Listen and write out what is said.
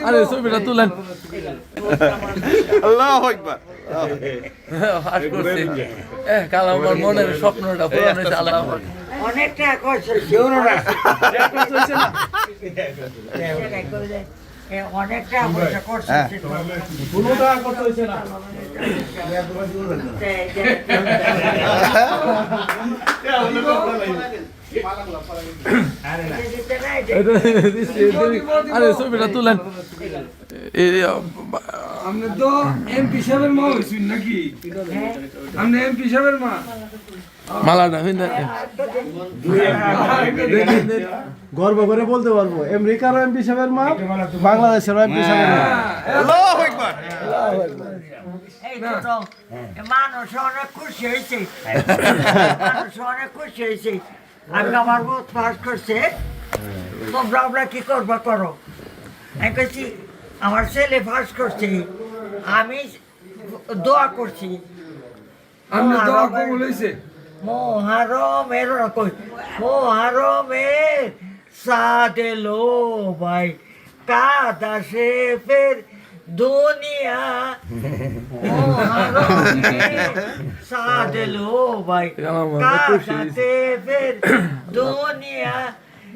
আরে ছবিটা তুলেন। আল্লাহু আকবার। হাস করছি। কাল আমার মনের স্বপ্নটা পূরণ হয়েছে। আল্লাহ অনেকটা করছে শিওর না অনেকটা করছে কোনোটা করতে হয়েছে না। আরে ছবিটা তুলেন। আপনি তো এমপি সাহেবের মা হয়েছেন নাকি? আপনি এমপি সাহেবের মা? মালাটা গর্ব করে বলতে পারবো আমেরিকার এমপি সাহেবের মা, বাংলাদেশের এমপি সাহেবের মা। আল্লাহু আকবার। এই তো মানুষ অনেক খুশি হয়েছে মানুষ অনেক খুশি হয়েছে আমি আমার বোধ পাস করছে তোমরা আমরা কি করবো করো আমি বলছি আমার ছেলে পাস করছে আমি দোয়া করছি আপনি দোয়া কবুল হয়েছে? মোহারমের কই মোহারমের সাথে লো ভাই কাদা সে ফের দুনিয়া মোহারমের সাথে লো ভাই কাদা সে ফের দুনিয়া